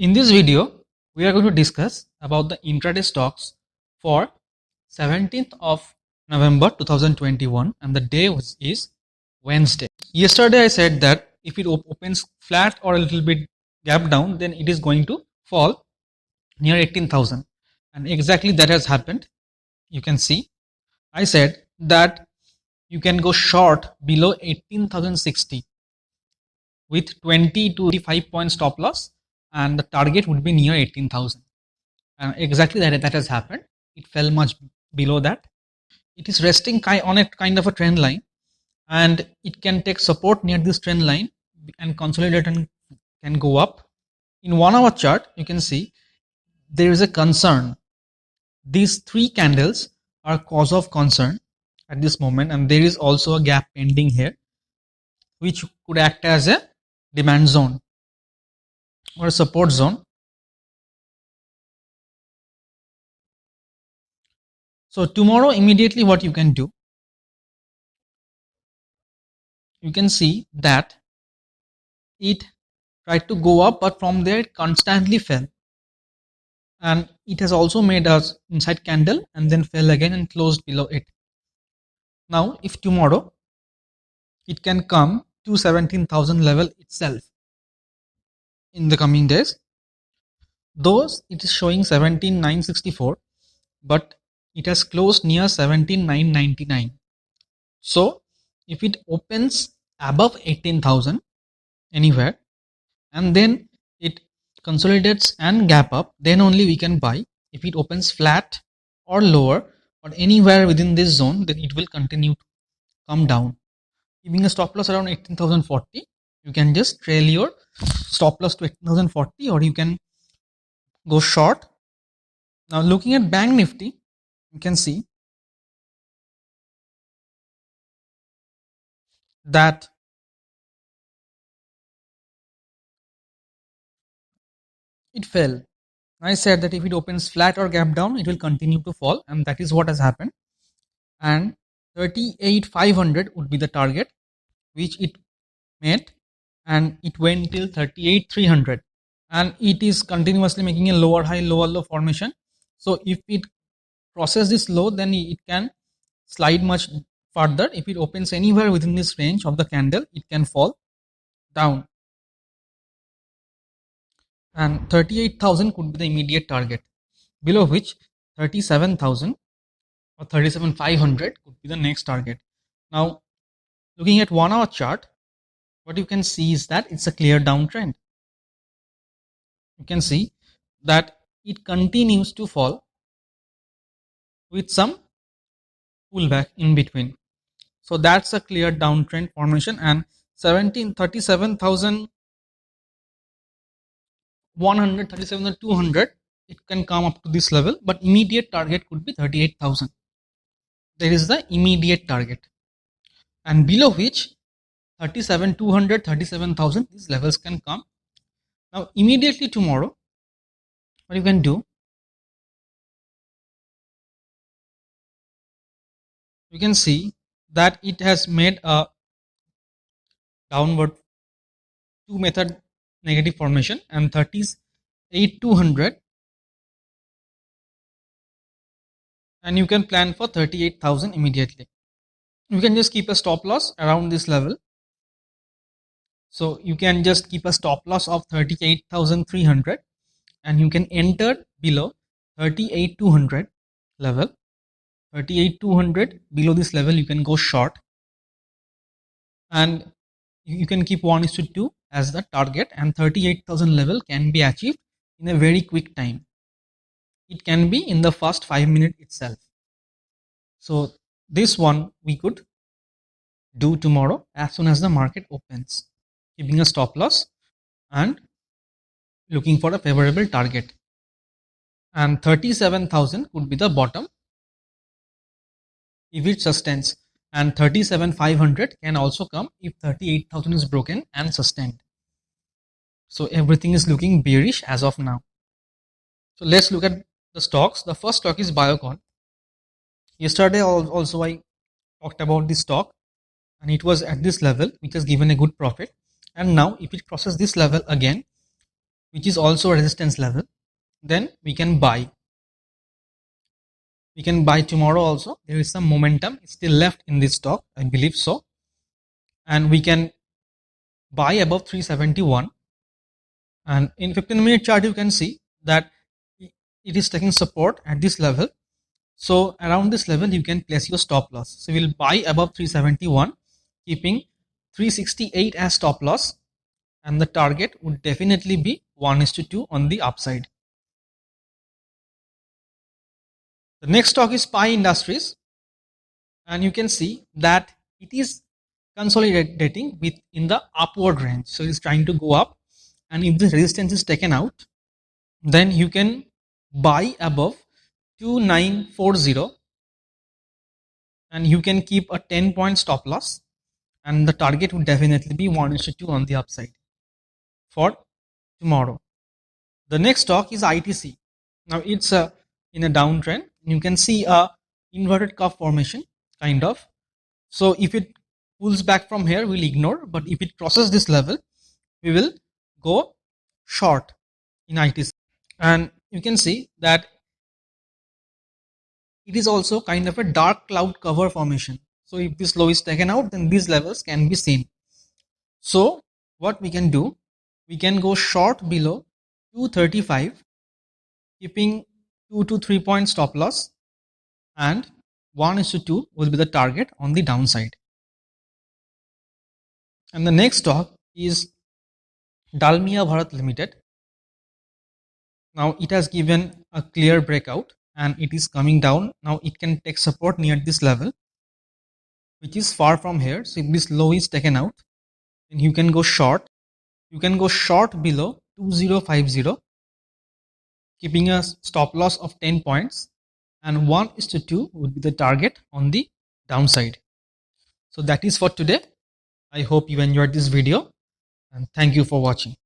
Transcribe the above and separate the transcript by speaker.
Speaker 1: In this video, we are going to discuss about the intraday stocks for 17th of November 2021 and the day is Wednesday. Yesterday I said that if it opens flat or a little bit gap down, then it is going to fall near 18,000, and exactly that has happened. You can see I said that you can go short below 18,060 with 20 to 35 point stop loss, and the target would be near 18,000. And exactly that has happened. It fell much below that. It is resting on a kind of a trend line, and it can take support near this trend line and consolidate and can go up. In 1 hour chart, you can see there is a concern. These three candles are cause of concern at this moment, and there is also a gap pending here, which could act as a demand zone or a support zone. So tomorrow, immediately what you can do, you can see that it tried to go up, but from there it constantly fell, and it has also made a inside candle and then fell again and closed below it. Now if tomorrow it can come to 17,000 level itself in the coming days, though it is showing 17,964, but it has closed near 17,999. So if it opens above 18,000 anywhere and then it consolidates and gap up, then only we can buy. If it opens flat or lower or anywhere within this zone, then it will continue to come down. Giving a stop loss around 18,040, you can just trail your stop loss to 18,040, or you can go short. Now looking at Bank Nifty, you can see that it fell. I said that if it opens flat or gap down, it will continue to fall, and that is what has happened. And 38,500 would be the target which it made, and it went till 38,300, and it is continuously making a lower high lower low formation. So if it crosses this low, then it can slide much further. If it opens anywhere within this range of the candle, it can fall down, and 38,000 could be the immediate target, below which 37,000 or 37,500 could be the next target. Now looking at 1 hour chart, what you can see is that it's a clear downtrend. You can see that it continues to fall with some pullback in between. So that's a clear downtrend formation, and 37,100, 37,200, it can come up to this level, but immediate target could be 38,000. There is the immediate target, and below which 37,200, 37,000, these levels can come. Now immediately tomorrow, what you can do, you can see that it has made a downward two method negative formation, and 38,200, and you can plan for 38,000 immediately. You can just keep a stop loss around this level. So you can just keep a stop loss of 38,300, and you can enter below 38,200 level. 38,200, below this level you can go short, and you can keep 1:2 as the target, and 38,000 level can be achieved in a very quick time. It can be in the first 5 minutes itself. So this one we could do tomorrow as soon as the market opens, keeping a stop loss and looking for a favorable target. And 37,000 could be the bottom if it sustains, and 37,500 can also come if 38,000 is broken and sustained. So everything is looking bearish as of now. So let's look at the stocks. The first stock is Biocon. Yesterday also I talked about this stock, and it was at this level which has given a good profit, and now if it crosses this level again, which is also a resistance level, then we can buy. We can buy tomorrow also. There is some momentum still left in this stock, I believe so. And we can buy above 371. And in 15-minute chart, you can see that it is taking support at this level. So around this level, you can place your stop loss. So we'll buy above 371, keeping 368 as stop loss. And the target would definitely be 1:2 on the upside. The next stock is Pi Industries. And you can see that it is consolidating within the upward range. So it's trying to go up. And if the resistance is taken out, then you can buy above 2940 and you can keep a 10-point stop loss, and the target would definitely be 1:2 on the upside for tomorrow. The next stock is ITC. Now it's in a downtrend. You can see a inverted cup formation kind of. So if it pulls back from here, we'll ignore, but if it crosses this level, we will go short in ITC. And you can see that it is also kind of a dark cloud cover formation. So if this low is taken out, then these levels can be seen. So what we can do, we can go short below 235, keeping 2 to 3 point stop loss, and 1:2 will be the target on the downside. And the next stock is Dalmia Bharat Limited. Now it has given a clear breakout and it is coming down. Now it can take support near this level, which is far from here. So if this low is taken out, then you can go short. You can go short below 2050, keeping a stop loss of 10 points, and 1:2 would be the target on the downside. So that is for today. I hope you enjoyed this video and thank you for watching.